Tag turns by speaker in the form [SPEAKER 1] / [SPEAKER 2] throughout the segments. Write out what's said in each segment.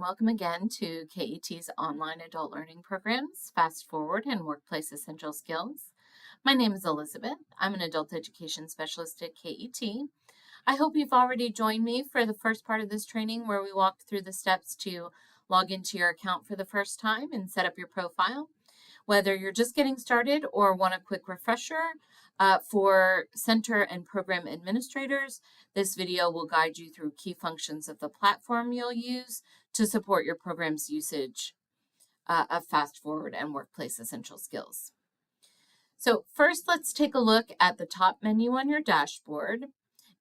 [SPEAKER 1] Welcome again to KET's online adult learning programs, FastForward and Workplace Essential Skills. My name is Elizabeth. I'm an adult education specialist at KET. I hope you've already joined me for the first part of this training where we walked through the steps to log into your account for the first time and set up your profile. Whether you're just getting started or want a quick refresher, for center and program administrators, this video will guide you through key functions of the platform you'll use to support your program's usage of FastForward and Workplace Essential Skills. So first, let's take a look at the top menu on your dashboard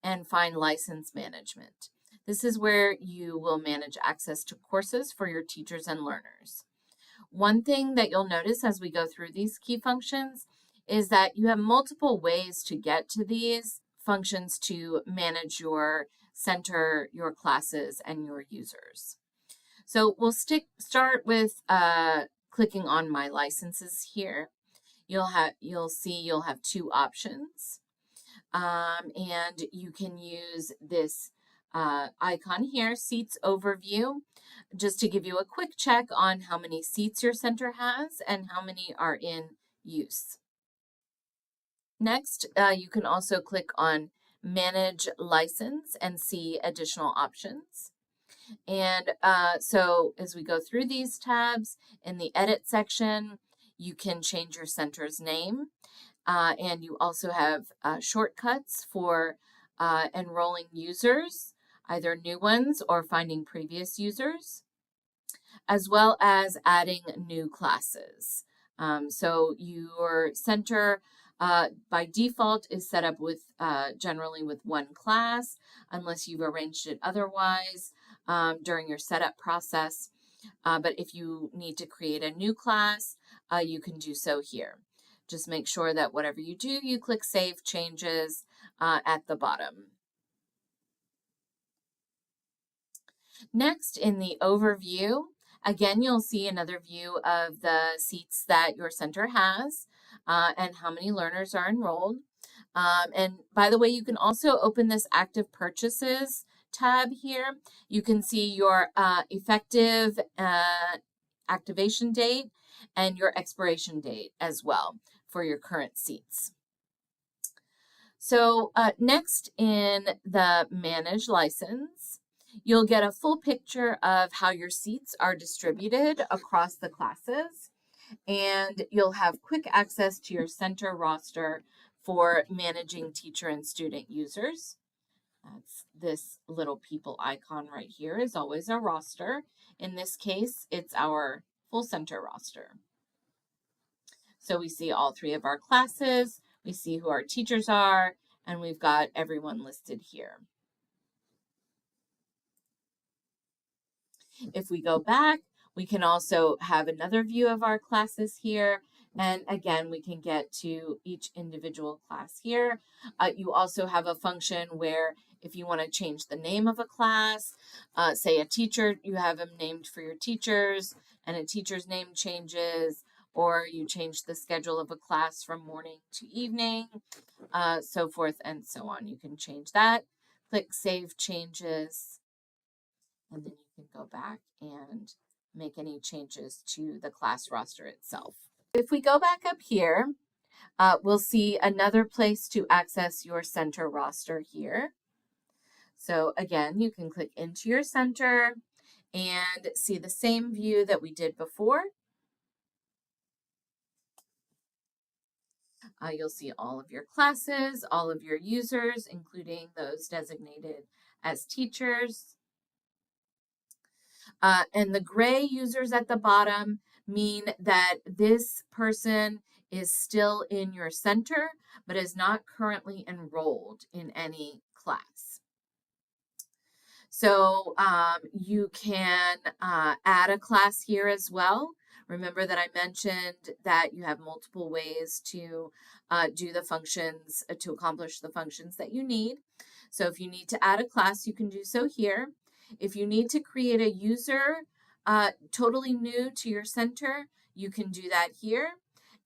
[SPEAKER 1] and find License Management. This is where you will manage access to courses for your teachers and learners. One thing that you'll notice as we go through these key functions is that you have multiple ways to get to these functions to manage your center, your classes, and your users. So we'll start with clicking on My Licenses here. You'll have two options, and you can use this icon here, Seats Overview, just to give you a quick check on how many seats your center has and how many are in use. Next, you can also click on Manage License and see additional options. And so as we go through these tabs, in the Edit section, you can change your center's name. And you also have shortcuts for enrolling users, either new ones or finding previous users, as well as adding new classes. So your center by default is set up with generally with one class, unless you've arranged it otherwise during your setup process. But if you need to create a new class, you can do so here. Just make sure that whatever you do, you click Save Changes at the bottom. Next, in the overview, again, you'll see another view of the seats that your center has and how many learners are enrolled. And by the way, you can also open this Active Purchases tab here. You can see your effective activation date and your expiration date as well for your current seats. So next, in the Manage License, you'll get a full picture of how your seats are distributed across the classes, and you'll have quick access to your center roster for managing teacher and student users. That's this little people icon right here is always a roster. In this case, it's our full center roster. So we see all three of our classes, we see who our teachers are, and we've got everyone listed here. If we go back, we can also have another view of our classes here. And again, we can get to each individual class here. You also have a function where if you want to change the name of a class, say a teacher, you have them named for your teachers, and a teacher's name changes, or you change the schedule of a class from morning to evening, so forth and so on. You can change that. Click Save Changes, and then you can go back and make any changes to the class roster itself. If we go back up here, we'll see another place to access your center roster here. So again, you can click into your center and see the same view that we did before. You'll see all of your classes, all of your users, including those designated as teachers. And the gray users at the bottom mean that this person is still in your center, but is not currently enrolled in any class. So you can add a class here as well. Remember that I mentioned that you have multiple ways to do the functions, to accomplish the functions that you need. So if you need to add a class, you can do so here. If you need to create a user totally new to your center, you can do that here.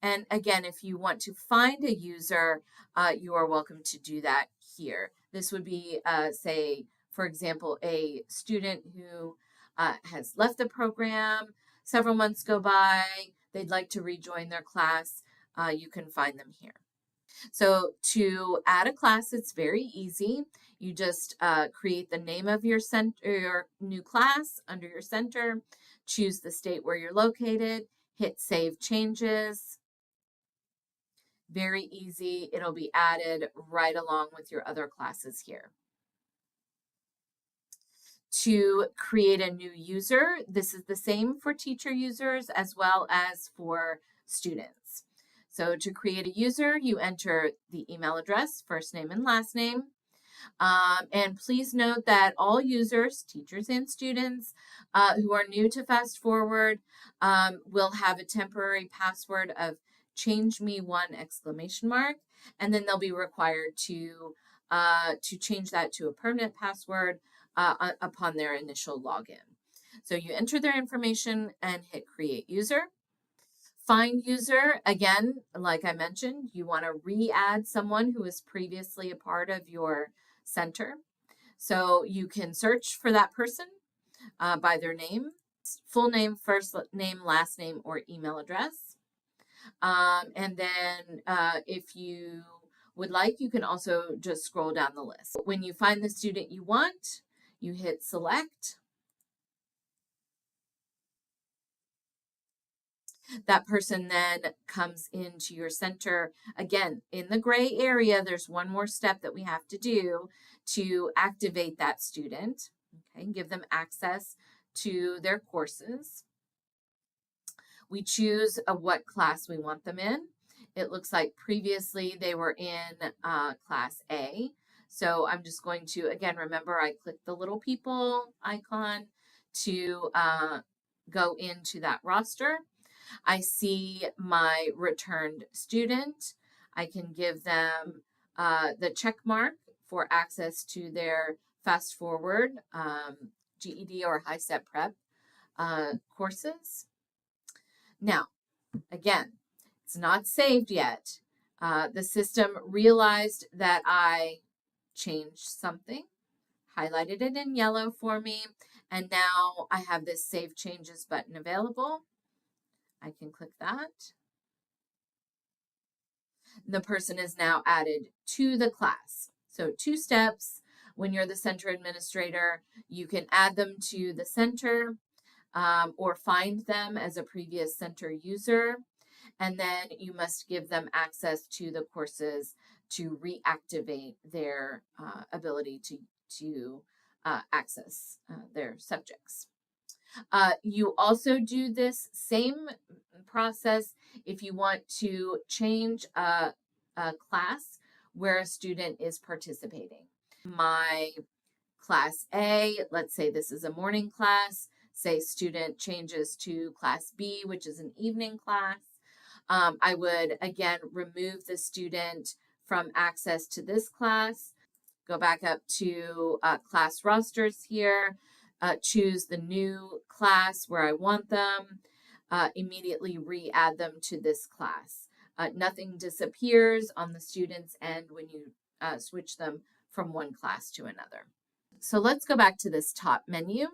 [SPEAKER 1] And again, if you want to find a user, you are welcome to do that here. This would be, say, for example, a student who has left the program, several months go by, they'd like to rejoin their class, you can find them here. So to add a class, it's very easy. You just create the name of your your new class under your center, choose the state where you're located, hit Save Changes. Very easy. It'll be added right along with your other classes here. To create a new user, this is the same for teacher users as well as for students. So to create a user, you enter the email address, first name and last name. And please note that all users, teachers and students who are new to FastForward will have a temporary password of change-me-1! And then they'll be required to change that to a permanent password upon their initial login. So you enter their information and hit create user. Find user, again, like I mentioned, you want to re-add someone who was previously a part of your center. So you can search for that person by their name, full name, first name, last name, or email address. And then if you would like, you can also just scroll down the list. When you find the student you want, you hit select. That person then comes into your center. Again, in the gray area, there's one more step that we have to do to activate that student, okay, and give them access to their courses. We choose what class we want them in. It looks like previously they were in class A. So I'm just going to, again, remember I clicked the little people icon to go into that roster. I see my returned student. I can give them the check mark for access to their FastForward GED or High Step Prep courses. Now, again, it's not saved yet. The system realized that I changed something, highlighted it in yellow for me, and now I have this Save Changes button available. I can click that. The person is now added to the class. So 2 steps. When you're the center administrator, you can add them to the center or find them as a previous center user. And then you must give them access to the courses to reactivate their ability to access their subjects. You also do this same process if you want to change a class where a student is participating. My class A, let's say this is a morning class, say student changes to class B, which is an evening class. I would, again, remove the student from access to this class, go back up to class rosters here, choose the new class where I want them, immediately re-add them to this class. Nothing disappears on the student's end when you switch them from one class to another. So let's go back to this top menu.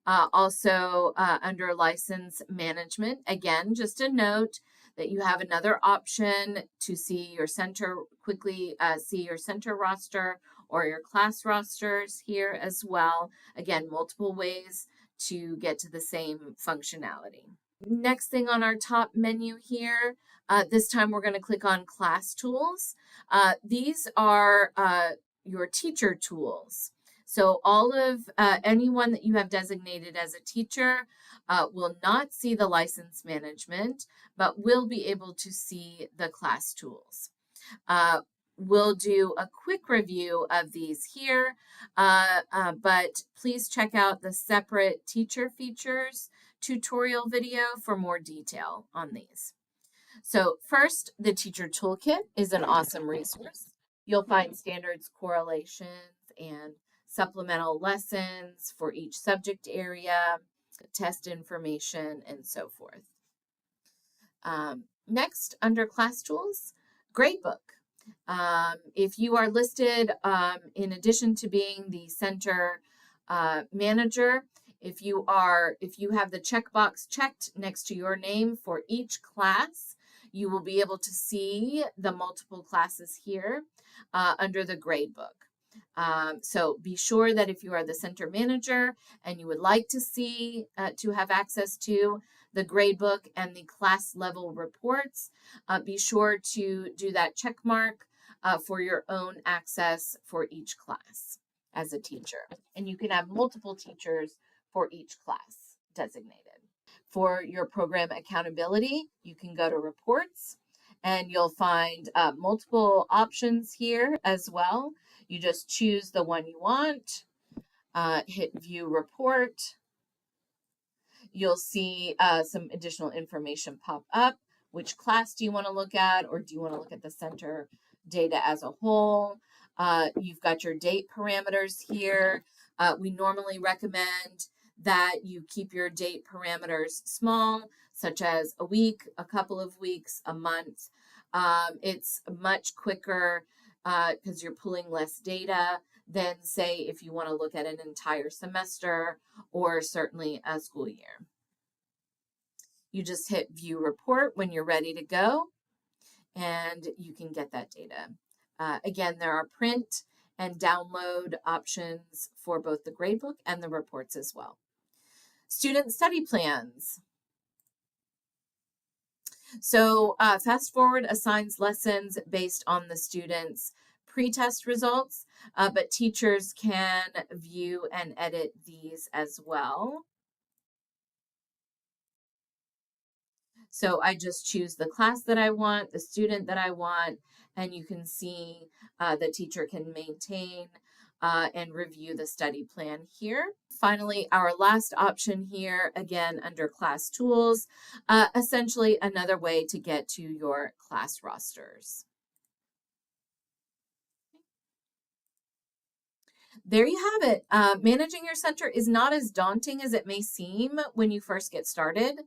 [SPEAKER 1] Also under license management, again, just a note that you have another option to see your center, quickly see your center roster or your class rosters here as well. Again, multiple ways to get to the same functionality. Next thing on our top menu here, this time we're going to click on class tools. These are your teacher tools. So all of anyone that you have designated as a teacher will not see the license management, but will be able to see the class tools. We'll do a quick review of these here, but please check out the separate teacher features tutorial video for more detail on these. So first, the teacher toolkit is an awesome resource. You'll find standards, correlations, and supplemental lessons for each subject area, test information, and so forth. Next, under class tools, gradebook. If you are listed, in addition to being the center manager, If you have the checkbox checked next to your name for each class, you will be able to see the multiple classes here under the gradebook. So be sure that if you are the center manager and you would like to see, to have access to the gradebook and the class level reports, be sure to do that check mark for your own access for each class as a teacher. And you can have multiple teachers for each class designated. For your program accountability, you can go to reports and you'll find multiple options here as well. You just choose the one you want, hit view report. You'll see some additional information pop up. Which class do you want to look at, or do you want to look at the center data as a whole? You've got your date parameters here. We normally recommend that you keep your date parameters small, such as a week, a couple of weeks, a month. It's much quicker because you're pulling less data than, say, if you want to look at an entire semester or certainly a school year. You just hit view report when you're ready to go, and you can get that data. Again, there are print and download options for both the gradebook and the reports as well. Student study plans. So FastForward assigns lessons based on the students' pre-test results, but teachers can view and edit these as well. So I just choose the class that I want, the student that I want, and you can see the teacher can maintain and review the study plan here. Finally, our last option here, again, under class tools, essentially another way to get to your class rosters. There you have it. Managing your center is not as daunting as it may seem when you first get started.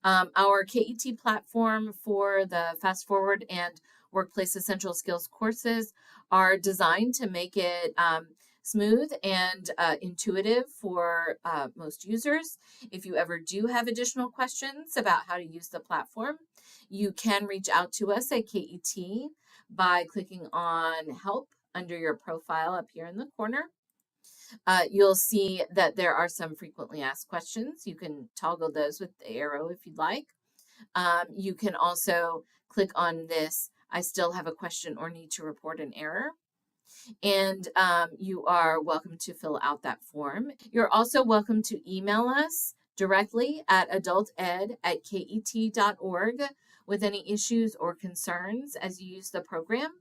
[SPEAKER 1] Our KET platform for the FastForward and Workplace Essential Skills courses are designed to make it smooth and intuitive for most users. If you ever do have additional questions about how to use the platform, you can reach out to us at KET by clicking on Help under your profile up here in the corner. You'll see that there are some frequently asked questions. You can toggle those with the arrow if you'd like. You can also click on this, I still have a question or need to report an error. And you are welcome to fill out that form. You're also welcome to email us directly at adulted@ket.org with any issues or concerns as you use the program.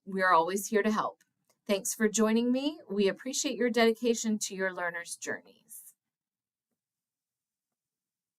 [SPEAKER 1] We are always here to help. Thanks for joining me. We appreciate your dedication to your learner's journey.